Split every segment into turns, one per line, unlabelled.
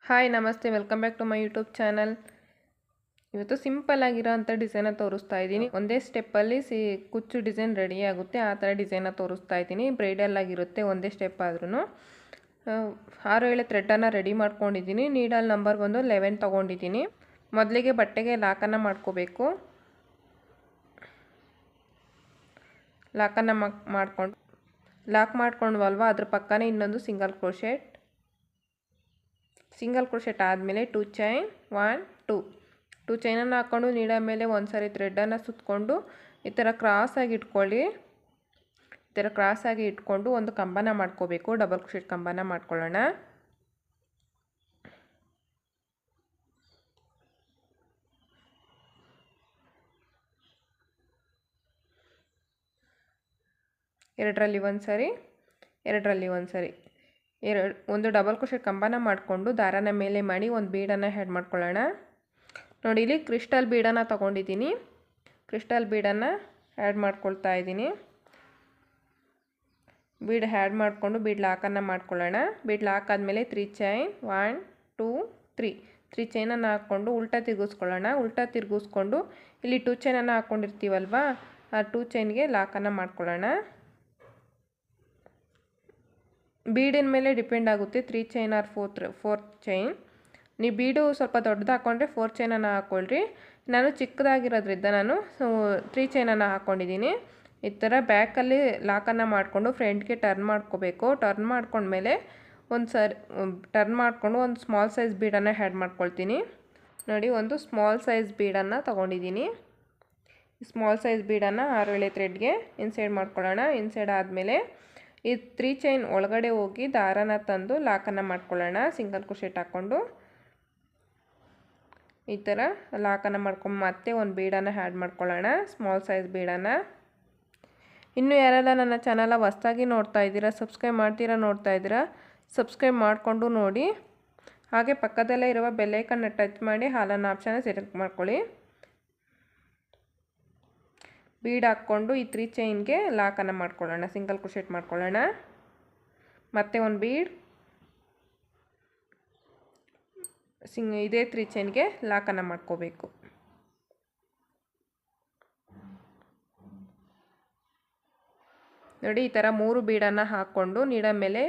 Hi ನಮಸ್ತೆ, welcome back to my YouTube channel. ಇವತ್ತು simple ಆಗಿರೋ ಅಂಥ ಡಿಸೈನ ತೋರಿಸ್ತಾ ಇದ್ದೀನಿ. ಒಂದೇ ಸ್ಟೆಪ್ಪಲ್ಲಿ ಕುಚ್ಚು ಡಿಸೈನ್ ರೆಡಿ ಆಗುತ್ತೆ, ಆ ಥರ ಡಿಸೈನ ತೋರಿಸ್ತಾ ಇದ್ದೀನಿ. ಬ್ರೈಡಲ್ ಆಗಿರುತ್ತೆ ಒಂದೇ ಸ್ಟೆಪ್ ಆದ್ರೂ. 6-7 ಥ್ರೆಡ್ಡನ್ನು ರೆಡಿ ಮಾಡ್ಕೊಂಡಿದ್ದೀನಿ. ನೀಡಲ್ ನಂಬರ್ ಬಂದು 11 ತೊಗೊಂಡಿದ್ದೀನಿ. ಮೊದಲಿಗೆ ಬಟ್ಟೆಗೆ ಲಾಕನ್ನು ಮಾಡ್ಕೋಬೇಕು. ಲಾಕನ್ನು ಲಾಕ್ ಮಾಡ್ಕೊಂಡ್ವಲ್ವ, ಅದ್ರ ಪಕ್ಕನೇ ಇನ್ನೊಂದು ಸಿಂಗಲ್ ಕ್ರೋಶೆಟ್ ಆದಮೇಲೆ 2 ಚೈನ್ 1 2 ಚೈನನ್ನು ಹಾಕ್ಕೊಂಡು ನೀಡಲ್ ಮೇಲೆ ಒಂದು ಸಾರಿ ಥ್ರೆಡ್ಡನ್ನು ಸುತ್ತಕೊಂಡು ಈ ಥರ ಕ್ರಾಸಾಗಿ ಇಟ್ಕೊಳ್ಳಿ. ಈ ಥರ ಕ್ರಾಸಾಗಿ ಇಟ್ಕೊಂಡು ಒಂದು ಕಂಬನ ಮಾಡ್ಕೋಬೇಕು. ಡಬಲ್ ಕ್ರೋಶೆಟ್ ಕಂಬನ ಮಾಡ್ಕೊಳ್ಳೋಣ. ಎರಡರಲ್ಲಿ ಒಂದು ಸರಿ ಒಂದು ಡಬಲ್ ಕ್ರೋಶೆಟ್ ಕಂಬನ ಮಾಡಿಕೊಂಡು ದಾರನ ಮೇಲೆ ಮಾಡಿ ಒಂದು ಬೀಡನ್ನು ಆ್ಯಡ್ ಮಾಡ್ಕೊಳ್ಳೋಣ. ನೋಡಿ, ಇಲ್ಲಿ ಕ್ರಿಸ್ಟಲ್ ಬೀಡನ್ನು ತೊಗೊಂಡಿದ್ದೀನಿ. ಕ್ರಿಸ್ಟಲ್ ಬೀಡನ್ನು ಆ್ಯಡ್ ಮಾಡ್ಕೊಳ್ತಾ ಇದ್ದೀನಿ. ಬೀಡ್ ಆ್ಯಡ್ ಮಾಡಿಕೊಂಡು ಬೀಡ್ ಲಾಕನ್ನು ಮಾಡ್ಕೊಳ್ಳೋಣ. ಬೀಡ್ ಲಾಕ್ ಆದಮೇಲೆ 3 ಚೈನ್ 1 2 3 ಚೈನನ್ನು ಹಾಕ್ಕೊಂಡು ಉಲ್ಟಾ ತಿರುಗಿಸ್ಕೊಳ್ಳೋಣ. ಉಲ್ಟಾ ತಿರುಗಿಸ್ಕೊಂಡು ಇಲ್ಲಿ 2 ಚೈನನ್ನು ಹಾಕ್ಕೊಂಡಿರ್ತೀವಲ್ವ, ಆ 2 ಚೈನ್ಗೆ ಲಾಕನ್ನು ಮಾಡ್ಕೊಳ್ಳೋಣ. ಬೀಡಿನ ಮೇಲೆ ಡಿಪೆಂಡ್ ಆಗುತ್ತೆ, 3 ಚೈನ್ ಆರ್ 4 ಚೈನ್. ನೀವು ಬೀಡು ಸ್ವಲ್ಪ ದೊಡ್ಡದು ಹಾಕ್ಕೊಂಡ್ರೆ 4 ಚೈನನ್ನು ಹಾಕ್ಕೊಳ್ರಿ. ನಾನು ಚಿಕ್ಕದಾಗಿರೋದ್ರಿಂದ ನಾನು 3 ಚೈನನ್ನು ಹಾಕ್ಕೊಂಡಿದ್ದೀನಿ. ಈ ಥರ ಬ್ಯಾಕಲ್ಲಿ ಲಾಕನ್ನು ಮಾಡಿಕೊಂಡು ಫ್ರಂಟ್ಗೆ ಟರ್ನ್ ಮಾಡ್ಕೋಬೇಕು. ಟರ್ನ್ ಮಾಡ್ಕೊಂಡ್ಮೇಲೆ ಟರ್ನ್ ಮಾಡಿಕೊಂಡು ಒಂದು ಸ್ಮಾಲ್ ಸೈಜ್ ಬೀಡನ್ನು ಆ್ಯಡ್ ಮಾಡ್ಕೊಳ್ತೀನಿ. ನೋಡಿ, ಒಂದು ಸ್ಮಾಲ್ ಸೈಜ್ ಬೀಡನ್ನು ತೊಗೊಂಡಿದ್ದೀನಿ. ಸ್ಮಾಲ್ ಸೈಜ್ ಬೀಡನ್ನು 6-7 ಥ್ರೆಡ್ಗೆ ಇನ್ಸೈಡ್ ಮಾಡ್ಕೊಳ್ಳೋಣ. ಇನ್ಸೈಡ್ ಆದಮೇಲೆ ಈ 3 ಚೈನ್ ಒಳಗಡೆ ಹೋಗಿ ದಾರನ ತಂದು ಲಾಕನ್ನು ಮಾಡ್ಕೊಳ್ಳೋಣ. ಸಿಂಗಲ್ ಕ್ರೋಶೆಟ್ ಹಾಕ್ಕೊಂಡು ಈ ಥರ ಲಾಕನ್ನು ಮಾಡ್ಕೊಂಡು ಮತ್ತೆ ಒಂದು ಬೀಡನ್ನು ಆ್ಯಡ್ ಮಾಡ್ಕೊಳ್ಳೋಣ, ಸ್ಮಾಲ್ ಸೈಜ್ ಬೀಡನ್ನು. ಇನ್ನೂ ಯಾರೆಲ್ಲ ನನ್ನ ಚಾನಲ ಹೊಸ್ದಾಗಿ ನೋಡ್ತಾ ಇದ್ದೀರಾ, ನೋಡ್ತಾ ಇದ್ದೀರಾ, ಸಬ್ಸ್ಕ್ರೈಬ್ ಮಾಡಿಕೊಂಡು ನೋಡಿ. ಹಾಗೆ ಪಕ್ಕದಲ್ಲೇ ಇರುವ ಬೆಲ್ಲೈಕನ್ನ ಟಚ್ ಮಾಡಿ ಹಾಲನ್ನು ಆಪ್ಷನ್ನ ಸೆಲೆಕ್ಟ್ ಮಾಡ್ಕೊಳ್ಳಿ. ಬೀಡ್ ಹಾಕ್ಕೊಂಡು ಈ 3 ಚೈನ್ಗೆ ಲಾಕನ್ನು ಮಾಡ್ಕೊಳ್ಳೋಣ, ಸಿಂಗಲ್ ಕ್ರೋಶೆಟ್ ಮಾಡ್ಕೊಳ್ಳೋಣ. ಮತ್ತೆ ಒಂದು ಬೀಡ್ ಇದೇ 3 ಚೈನ್ಗೆ ಲಾಕನ್ನು ಮಾಡ್ಕೋಬೇಕು. ನೋಡಿ, ಈ ಥರ 3 ಬೀಡನ್ನು ಹಾಕ್ಕೊಂಡು ನೀಡಲ್ ಮೇಲೆ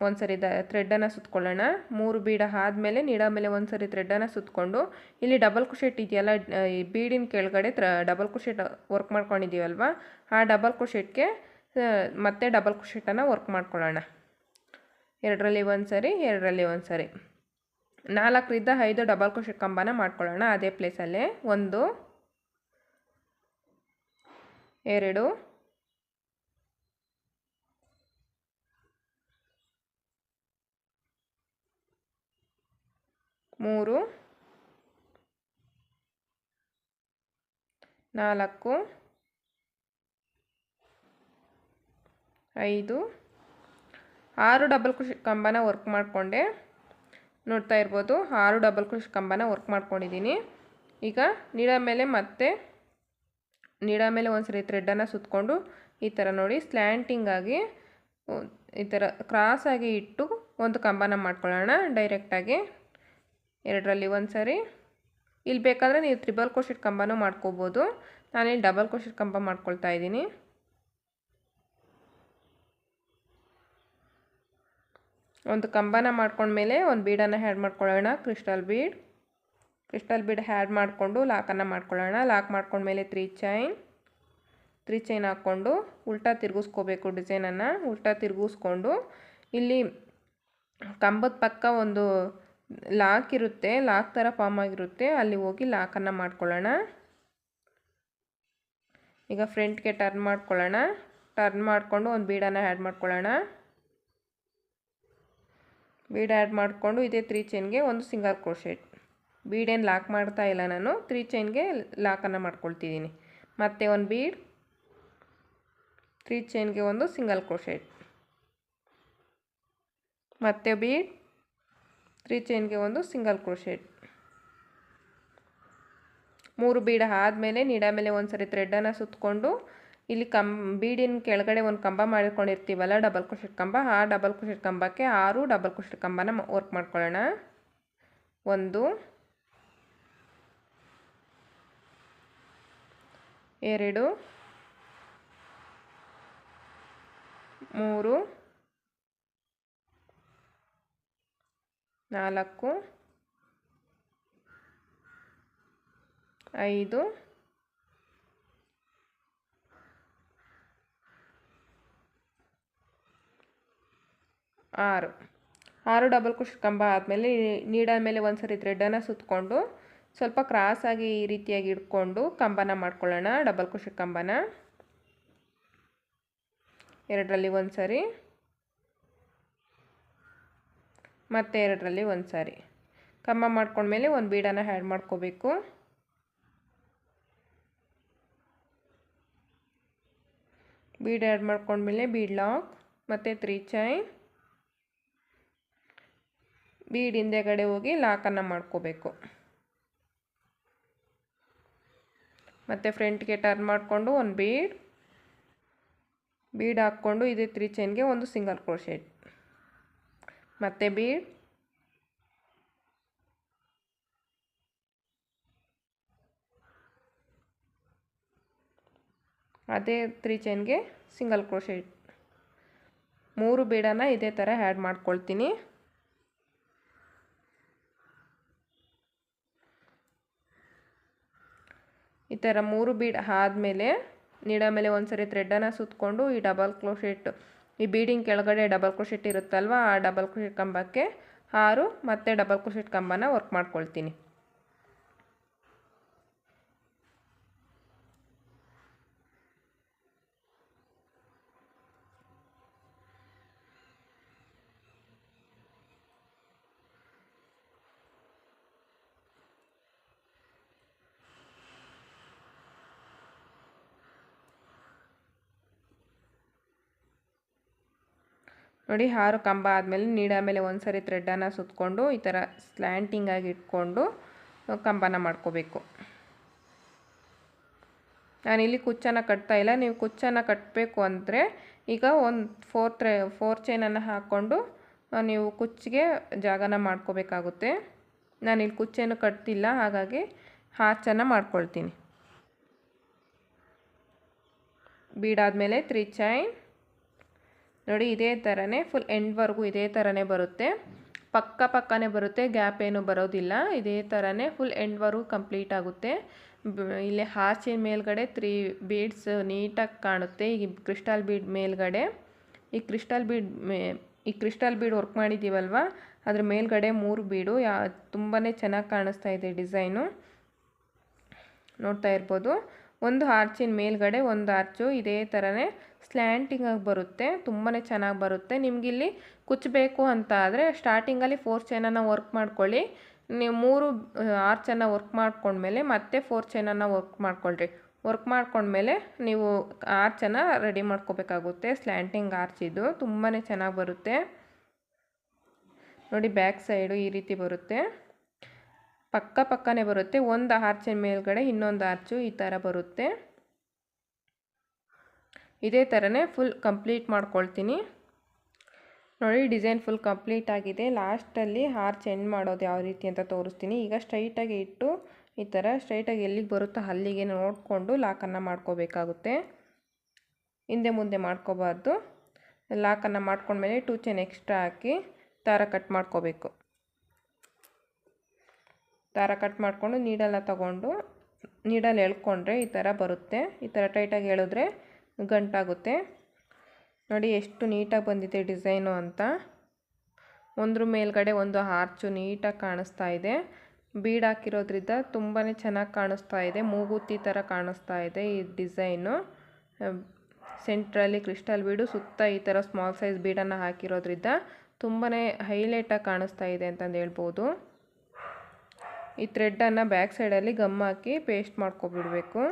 ಒಂದು ಸರಿ ಥ್ರೆಡ್ಡನ್ನು ಸುತ್ತಕೊಳ್ಳೋಣ. 3 ಬೀಡ ಆದಮೇಲೆ ನೀಡಲ್ ಮೇಲೆ ಒಂದು ಸರಿ ಥ್ರೆಡ್ಡನ್ನು ಸುತ್ತಕೊಂಡು ಇಲ್ಲಿ ಡಬಲ್ ಕ್ರೋಶೆಟ್ ಇದೆಯಲ್ಲ, ಈ ಬೀಡಿನ ಕೆಳಗಡೆ ಡಬಲ್ ಕ್ರೋಶೆಟ್ ವರ್ಕ್ ಮಾಡ್ಕೊಂಡಿದ್ದೀವಲ್ವ, ಆ ಡಬಲ್ ಕ್ರೋಶೆಟ್ಗೆ ಮತ್ತೆ ಡಬಲ್ ಕ್ರೋಶೆಟನ್ನು ವರ್ಕ್ ಮಾಡ್ಕೊಳ್ಳೋಣ. ಎರಡರಲ್ಲಿ ಒಂದು ಸರಿ 4ರಿಂದ 5 ಡಬಲ್ ಕ್ರೋಶೆಟ್ ಕಂಬನ ಮಾಡ್ಕೊಳ್ಳೋಣ. ಅದೇ ಪ್ಲೇಸಲ್ಲೇ 1 2 3 4 5 6 ಡಬಲ್ ಕ್ರೋಶೆಟ್ ಕಂಬನ ವರ್ಕ್ ಮಾಡಿಕೊಂಡೆ. ನೋಡ್ತಾ ಇರ್ಬೋದು, 6 ಡಬಲ್ ಕ್ರೋಶೆಟ್ ಕಂಬನ ವರ್ಕ್ ಮಾಡ್ಕೊಂಡಿದ್ದೀನಿ. ಈಗ ನೀಡಲ್ ಮೇಲೆ ಒಂದು ಸರಿ ಥ್ರೆಡ್ಡನ್ನು ಸುತ್ತಕೊಂಡು ಈ ಥರ ನೋಡಿ ಸ್ಲ್ಯಾಂಟಿಂಗ್ ಆಗಿ ಈ ಥರ ಕ್ರಾಸಾಗಿ ಇಟ್ಟು ಒಂದು ಕಂಬನ ಮಾಡ್ಕೊಳ್ಳೋಣ ಡೈರೆಕ್ಟಾಗಿ. ಎರಡರಲ್ಲಿ ಒಂದು ಸರಿ. ಇಲ್ಲಿ ಬೇಕಾದರೆ ನೀವು ತ್ರಿಬಲ್ ಕ್ರೋಶೆಟ್ ಕಂಬನೂ ಮಾಡ್ಕೋಬೋದು. ನಾನಿಲ್ಲಿ ಡಬಲ್ ಕ್ರೋಶೆಟ್ ಕಂಬ ಮಾಡ್ಕೊಳ್ತಾ ಇದ್ದೀನಿ. ಒಂದು ಕಂಬನ ಮಾಡ್ಕೊಂಡ್ಮೇಲೆ ಒಂದು ಬೀಡನ್ನು ಆ್ಯಡ್ ಮಾಡ್ಕೊಳ್ಳೋಣ, ಕ್ರಿಸ್ಟಲ್ ಬೀಡ್ ಆ್ಯಡ್ ಮಾಡಿಕೊಂಡು ಲಾಕನ್ನು ಮಾಡ್ಕೊಳ್ಳೋಣ. ಲಾಕ್ ಮಾಡ್ಕೊಂಡ್ಮೇಲೆ 3 ಚೈನ್ ಹಾಕ್ಕೊಂಡು ಉಲ್ಟಾ ತಿರುಗಿಸ್ಕೋಬೇಕು. ಡಿಸೈನನ್ನು ಉಲ್ಟಾ ತಿರುಗಿಸ್ಕೊಂಡು ಇಲ್ಲಿ ಕಂಬದ ಪಕ್ಕ ಒಂದು ಲಾಕ್ ಇರುತ್ತೆ, ಲಾಕ್ ಥರ ಫಾರ್ಮ್ ಆಗಿರುತ್ತೆ, ಅಲ್ಲಿ ಹೋಗಿ ಲಾಕನ್ನು ಮಾಡ್ಕೊಳ್ಳೋಣ. ಈಗ ಫ್ರಂಟ್ಗೆ ಟರ್ನ್ ಮಾಡ್ಕೊಳ್ಳೋಣ. ಟರ್ನ್ ಮಾಡಿಕೊಂಡು ಒಂದು ಬೀಡನ್ನು ಆ್ಯಡ್ ಮಾಡ್ಕೊಳ್ಳೋಣ. ಬೀಡ್ ಆ್ಯಡ್ ಮಾಡಿಕೊಂಡು ಇದೇ 3 ಚೈನ್ಗೆ ಒಂದು ಸಿಂಗಲ್ ಕ್ರೋಶೆಟ್. ಬೀಡೇನು ಲಾಕ್ ಮಾಡ್ತಾ ಇಲ್ಲ, ನಾನು 3 ಚೈನ್ಗೆ ಲಾಕನ್ನು ಮಾಡ್ಕೊಳ್ತಿದ್ದೀನಿ. ಮತ್ತೆ ಒಂದು ಬೀಡ್, 3 ಚೈನ್ಗೆ ಒಂದು ಸಿಂಗಲ್ ಕ್ರೋಶೆಟ್, ಮತ್ತೆ ಬೀಡ್, 3 ಚೈನ್ಗೆ ಒಂದು ಸಿಂಗಲ್ ಕ್ರೋಶೆಟ್. 3 ಬೀಡ ಆದಮೇಲೆ ನೀಡಲ್ ಮೇಲೆ ಒಂದು ಸರಿ ಥ್ರೆಡ್ಡನ್ನು ಸುತ್ತಕೊಂಡು ಇಲ್ಲಿ ಬೀಡಿನ ಕೆಳಗಡೆ ಒಂದು ಕಂಬ ಮಾಡಿಕೊಂಡಿರ್ತೀವಲ್ಲ ಡಬಲ್ ಕ್ರೋಶೆಟ್ ಕಂಬ, ಆ ಡಬಲ್ ಕ್ರೋಶೆಟ್ ಕಂಬಕ್ಕೆ 6 ಡಬಲ್ ಕ್ರೋಶೆಟ್ ಕಂಬನ ವರ್ಕ್ ಮಾಡ್ಕೊಳ್ಳೋಣ. 1 2 3 4 5 6 ಡಬಲ್ ಕ್ರೋಶೆಟ್ ಕಂಬ ಆದಮೇಲೆ ನೀಡಲ್ ಮೇಲೆ ಒಂದು ಸರಿ ಥ್ರೆಡನ್ನು ಸುತ್ತಕೊಂಡು ಸ್ವಲ್ಪ ಕ್ರಾಸಾಗಿ ಈ ರೀತಿಯಾಗಿ ಇಟ್ಕೊಂಡು ಕಂಬನ ಮಾಡ್ಕೊಳ್ಳೋಣ. ಡಬಲ್ ಕ್ರೋಶೆಟ್ ಕಂಬನ ಎರಡರಲ್ಲಿ ಒಂದು ಸಾರಿ ಮತ್ತು ಎರಡರಲ್ಲಿ ಒಂದು ಸಾರಿ ಕಂಬ ಮಾಡ್ಕೊಂಡ್ಮೇಲೆ ಒಂದು ಬೀಡನ್ನು ಆ್ಯಡ್ ಮಾಡ್ಕೋಬೇಕು. ಬೀಡ್ ಆ್ಯಡ್ ಮಾಡ್ಕೊಂಡ್ಮೇಲೆ ಬೀಡ್ ಲಾಕ್ ಮತ್ತು 3 ಚೈನ್, ಬೀಡ್ ಹಿಂದೆಗಡೆ ಹೋಗಿ ಲಾಕನ್ನು ಮಾಡ್ಕೋಬೇಕು. ಮತ್ತು ಫ್ರಂಟ್ಗೆ ಟರ್ನ್ ಮಾಡಿಕೊಂಡು ಒಂದು ಬೀಡ್ ಹಾಕ್ಕೊಂಡು ಇದೇ 3 ಚೈನ್ಗೆ ಒಂದು ಸಿಂಗಲ್ ಕ್ರೋಶೆಟ್, ಮತ್ತು ಬೀಡ್, ಅದೇ 3 ಚೈನ್ಗೆ ಸಿಂಗಲ್ ಕ್ರೋಶೆಟ್. 3 ಬೀಡನ್ನು ಇದೇ ಥರ ಆ್ಯಡ್ ಮಾಡ್ಕೊಳ್ತೀನಿ. ಈ ಥರ 3 ಬೀಡ್ ಆದಮೇಲೆ ನೀಡ ಮೇಲೆ ಒಂದು ಸರಿ ಥ್ರೆಡನ್ನು ಸುತ್ತಕೊಂಡು ಈ ಡಬಲ್ ಕ್ರೋಶೆಟ್, ಈ ಬೀಡಿಂಗ್ ಕೆಳಗಡೆ ಡಬಲ್ ಕ್ರೋಶೆಟ್ ಇರುತ್ತಲ್ವ, ಆ ಡಬಲ್ ಕ್ರೋಶೆಟ್ ಕಂಬಕ್ಕೆ 6 ಮತ್ತು ಡಬಲ್ ಕ್ರೋಶೆಟ್ ಕಂಬನ ವರ್ಕ್ ಮಾಡ್ಕೊಳ್ತೀನಿ. ನೋಡಿ 6 ಕಂಬ ಆದಮೇಲೆ ನೀಡ ಮೇಲೆ ಒಂದು ಸರಿ ಥ್ರೆಡನ್ನು ಸುತ್ತಕೊಂಡು ಈ ಥರ ಸ್ಲ್ಯಾಂಟಿಂಗಾಗಿ ಇಟ್ಕೊಂಡು ಕಂಬನ ಮಾಡ್ಕೋಬೇಕು. ನಾನಿಲ್ಲಿ ಕುಚ್ಚನ್ನು ಕಟ್ತಾ ಇಲ್ಲ. ನೀವು ಕುಚ್ಚನ್ನು ಕಟ್ಟಬೇಕು ಅಂದರೆ ಈಗ ಒಂದು 4 ಚೈನನ್ನು ಹಾಕ್ಕೊಂಡು ನೀವು ಕುಚ್ಚಿಗೆ ಜಾಗನ ಮಾಡ್ಕೋಬೇಕಾಗುತ್ತೆ. ನಾನಿಲ್ಲಿ ಕುಚ್ಚೇನು ಕಟ್ತಿಲ್ಲ, ಹಾಗಾಗಿ ಹಾಚನ್ನು ಮಾಡ್ಕೊಳ್ತೀನಿ. ಬೀಡಾದಮೇಲೆ 3 ಚೈನ್. ನೋಡಿ ಇದೇ ಥರನೇ ಫುಲ್ ಎಂಡ್ವರೆಗೂ ಇದೇ ಥರನೇ ಬರುತ್ತೆ, ಪಕ್ಕನೇ ಬರುತ್ತೆ, ಗ್ಯಾಪ್ ಏನು ಬರೋದಿಲ್ಲ. ಇದೇ ಥರನೇ ಫುಲ್ ಎಂಡ್ವರೆಗೂ ಕಂಪ್ಲೀಟ್ ಆಗುತ್ತೆ. ಇಲ್ಲಿ ಹಾಚಿನ ಮೇಲ್ಗಡೆ 3 ಬೀಡ್ಸ್ ನೀಟಾಗಿ ಕಾಣುತ್ತೆ. ಈ ಕ್ರಿಸ್ಟಲ್ ಬೀಡ್ ಮೇಲ್ಗಡೆ ಈ ಕ್ರಿಸ್ಟಲ್ ಬೀಡ್ ವರ್ಕ್ ಮಾಡಿದ್ದೀವಲ್ವ, ಅದ್ರ ಮೇಲ್ಗಡೆ 3 ಬೀಡು ತುಂಬಾ ಚೆನ್ನಾಗಿ ಕಾಣಿಸ್ತಾ ಇದೆ ಡಿಸೈನು. ನೋಡ್ತಾ ಇರ್ಬೋದು. ಒಂದು ಆರ್ಚಿನ ಮೇಲ್ಗಡೆ ಒಂದು ಆರ್ಚು ಇದೇ ಥರನೇ ಸ್ಲ್ಯಾಂಟಿಂಗಾಗಿ ಬರುತ್ತೆ, ತುಂಬಾ ಚೆನ್ನಾಗಿ ಬರುತ್ತೆ. ನಿಮಗಿಲ್ಲಿ ಕುಚ್ಚಬೇಕು ಅಂತ ಆದರೆ ಸ್ಟಾರ್ಟಿಂಗಲ್ಲಿ 4 ಚೈನನ್ನು ವರ್ಕ್ ಮಾಡ್ಕೊಳ್ಳಿ. ನೀವು 3 ಆರ್ಚನ್ನು ವರ್ಕ್ ಮಾಡ್ಕೊಂಡ್ಮೇಲೆ ಮತ್ತೆ 4 ಚೈನನ್ನು ವರ್ಕ್ ಮಾಡ್ಕೊಳ್ರಿ. ವರ್ಕ್ ಮಾಡ್ಕೊಂಡ್ಮೇಲೆ ನೀವು ಆರ್ಚನ್ನು ರೆಡಿ ಮಾಡ್ಕೋಬೇಕಾಗುತ್ತೆ. ಸ್ಲ್ಯಾಂಟಿಂಗ್ ಆರ್ಚ್ ಇದು ತುಂಬಾ ಚೆನ್ನಾಗಿ ಬರುತ್ತೆ. ನೋಡಿ ಬ್ಯಾಕ್ ಸೈಡು ಈ ರೀತಿ ಬರುತ್ತೆ, ಪಕ್ಕನೇ ಬರುತ್ತೆ. ಒಂದು ಆರ್ಚಿನ ಮೇಲ್ಗಡೆ ಇನ್ನೊಂದು ಆರ್ಚು ಈ ಥರ ಬರುತ್ತೆ. ಇದೇ ಥರನೇ ಫುಲ್ ಕಂಪ್ಲೀಟ್ ಮಾಡ್ಕೊಳ್ತೀನಿ. ನೋಡಿ ಡಿಸೈನ್ ಫುಲ್ ಕಂಪ್ಲೀಟ್ ಆಗಿದೆ. ಲಾಸ್ಟಲ್ಲಿ ಆರ್ಚ್ ಎಂಡ್ ಮಾಡೋದು ಯಾವ ರೀತಿ ಅಂತ ತೋರಿಸ್ತೀನಿ. ಈಗ ಸ್ಟ್ರೈಟಾಗಿ ಇಟ್ಟು ಈ ಥರ ಸ್ಟ್ರೈಟಾಗಿ ಎಲ್ಲಿಗೆ ಬರುತ್ತೋ ಅಲ್ಲಿಗೆ ನೋಡಿಕೊಂಡು ಲಾಕನ್ನು ಮಾಡ್ಕೋಬೇಕಾಗುತ್ತೆ. ಹಿಂದೆ ಮುಂದೆ ಮಾಡ್ಕೋಬಾರ್ದು. ಲಾಕನ್ನು ಮಾಡ್ಕೊಂಡ್ಮೇಲೆ 2 ಚೈನ್ ಎಕ್ಸ್ಟ್ರಾ ಹಾಕಿ ದಾರ ಕಟ್ ಮಾಡ್ಕೋಬೇಕು. ದಾರ ಕಟ್ ಮಾಡಿಕೊಂಡು ನೀಡಲ್ಲ ತಗೊಂಡು ನೀಡಲ್ ಎಳ್ಕೊಂಡ್ರೆ ಈ ಥರ ಬರುತ್ತೆ. ಈ ಥರ ಟೈಟಾಗಿ ಎಳೆದ್ರೆ ಗಂಟಾಗುತ್ತೆ. ನೋಡಿ ಎಷ್ಟು ನೀಟಾಗಿ ಬಂದಿದೆ ಡಿಸೈನು ಅಂತ. ಒಂದ್ರ ಮೇಲ್ಗಡೆ ಒಂದು ಆರ್ಚು ನೀಟಾಗಿ ಕಾಣಿಸ್ತಾ ಇದೆ. ಬೀಡ್ ಹಾಕಿರೋದ್ರಿಂದ ತುಂಬಾ ಚೆನ್ನಾಗಿ ಕಾಣಿಸ್ತಾ ಇದೆ, ಮೂಗುತಿ ಥರ ಕಾಣಿಸ್ತಾ ಇದೆ ಈ ಡಿಸೈನು. ಸೆಂಟ್ರಲ್ಲಿ ಕ್ರಿಸ್ಟಲ್ ಬೀಡು, ಸುತ್ತ ಈ ಥರ ಸ್ಮಾಲ್ ಸೈಜ್ ಬೀಡನ್ನು ಹಾಕಿರೋದ್ರಿಂದ ತುಂಬಾ ಹೈಲೈಟಾಗಿ ಕಾಣಿಸ್ತಾ ಇದೆ ಅಂತಂದು ಹೇಳ್ಬೋದು. ಈ ಥ್ರೆಡ್ಡನ್ನು ಬ್ಯಾಕ್ ಸೈಡಲ್ಲಿ ಗಮ್ ಹಾಕಿ ಪೇಸ್ಟ್ ಮಾಡ್ಕೊಬಿಡಬೇಕು.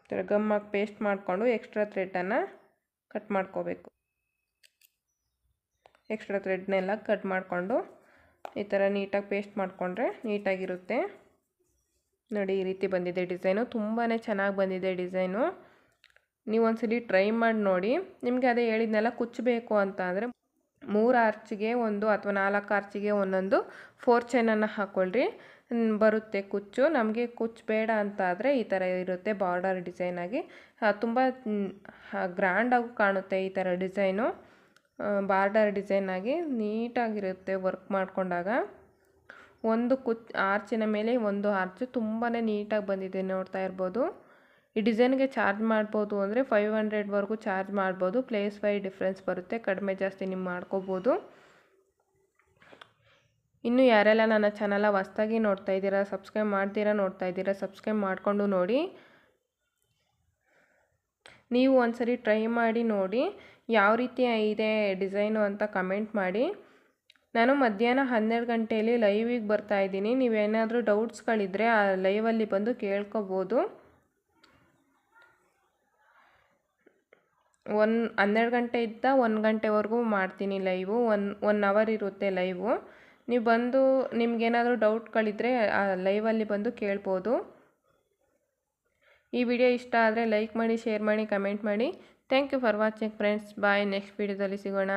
ಈ ಥರ ಗಮ್ ಹಾಕಿ ಪೇಸ್ಟ್ ಮಾಡಿಕೊಂಡು ಎಕ್ಸ್ಟ್ರಾ ಥ್ರೆಡ್ಡನ್ನು ಕಟ್ ಮಾಡ್ಕೋಬೇಕು. ಎಕ್ಸ್ಟ್ರಾ ಥ್ರೆಡ್ನೆಲ್ಲ ಕಟ್ ಮಾಡಿಕೊಂಡು ಈ ಥರ ನೀಟಾಗಿ ಪೇಸ್ಟ್ ಮಾಡಿಕೊಂಡ್ರೆ ನೀಟಾಗಿರುತ್ತೆ. ನೋಡಿ ಈ ರೀತಿ ಬಂದಿದೆ ಡಿಸೈನು, ತುಂಬಾ ಚೆನ್ನಾಗಿ ಬಂದಿದೆ ಡಿಸೈನು. ನೀವು ಒಂದ್ಸಲಿ ಟ್ರೈ ಮಾಡಿ ನೋಡಿ. ನಿಮಗೆ ಅದೇ ಹೇಳಿದ್ನೆಲ್ಲ ಕುಚ್ಚಬೇಕು ಅಂತ ಅಂದರೆ 3 ಆರ್ಚಿಗೆ ಒಂದು ಅಥವಾ 4 ಆರ್ಚಿಗೆ ಒಂದೊಂದು 4 ಚೈನನ್ನು ಹಾಕ್ಕೊಳ್ರಿ. ಬರುತ್ತೆ ಕುಚ್ಚು. ನಮಗೆ ಕುಚ್ಚು ಬೇಡ ಅಂತ ಆದರೆ ಈ ಥರ ಇರುತ್ತೆ ಬಾರ್ಡರ್ ಡಿಸೈನಾಗಿ. ತುಂಬ ಗ್ರ್ಯಾಂಡಾಗೂ ಕಾಣುತ್ತೆ ಈ ಥರ ಡಿಸೈನು. ಬಾರ್ಡರ್ ಡಿಸೈನಾಗಿ ನೀಟಾಗಿರುತ್ತೆ ವರ್ಕ್ ಮಾಡಿಕೊಂಡಾಗ. ಒಂದು ಆರ್ಚಿನ ಮೇಲೆ ಒಂದು ಆರ್ಚು ತುಂಬಾ ನೀಟಾಗಿ ಬಂದಿದೆ, ನೋಡ್ತಾ ಇರ್ಬೋದು. ಈ ಡಿಸೈನ್ಗೆ ಚಾರ್ಜ್ ಮಾಡ್ಬೋದು ಅಂದರೆ 500ವರೆಗೂ ಚಾರ್ಜ್ ಮಾಡ್ಬೋದು. ಪ್ಲೇಸ್ ವೈ ಡಿಫ್ರೆನ್ಸ್ ಬರುತ್ತೆ, ಕಡಿಮೆ ಜಾಸ್ತಿ ನೀವು ಮಾಡ್ಕೋಬೋದು. ಇನ್ನು ಯಾರೆಲ್ಲ ನನ್ನ ಚಾನಲ ಹೊಸ್ದಾಗಿ ನೋಡ್ತಾ ಇದ್ದೀರಾ, ಸಬ್ಸ್ಕ್ರೈಬ್ ಮಾಡ್ತೀರಾ ನೋಡ್ತಾ ಇದ್ದೀರಾ, ಸಬ್ಸ್ಕ್ರೈಬ್ ಮಾಡಿಕೊಂಡು ನೋಡಿ. ನೀವು ಒಂದ್ಸರಿ ಟ್ರೈ ಮಾಡಿ ನೋಡಿ ಯಾವ ರೀತಿ ಇದೆ ಡಿಸೈನು ಅಂತ ಕಮೆಂಟ್ ಮಾಡಿ. ನಾನು ಮಧ್ಯಾಹ್ನ 12 ಗಂಟೆಯಲ್ಲಿ ಲೈವಿಗೆ ಬರ್ತಾ ಇದ್ದೀನಿ. ನೀವೇನಾದರೂ ಡೌಟ್ಸ್ಗಳಿದ್ದರೆ ಆ ಲೈವಲ್ಲಿ ಬಂದು ಕೇಳ್ಕೊಬೋದು. 12 ಗಂಟೆಯಿಂದ 1 ಗಂಟೆವರೆಗೂ ಮಾಡ್ತೀನಿ ಲೈವು. ಒನ್ ಅವರ್ ಇರುತ್ತೆ ಲೈವು. ನೀವು ಬಂದು ನಿಮ್ಗೇನಾದರೂ ಡೌಟ್ಗಳಿದ್ದರೆ ಆ ಲೈವಲ್ಲಿ ಬಂದು ಕೇಳ್ಬೋದು. ಈ ವಿಡಿಯೋ ಇಷ್ಟ ಆದರೆ ಲೈಕ್ ಮಾಡಿ, ಶೇರ್ ಮಾಡಿ, ಕಮೆಂಟ್ ಮಾಡಿ. Thank you for watching friends. Bye. Next ವಿಡಿಯೋದಲ್ಲಿ ಸಿಗೋಣ.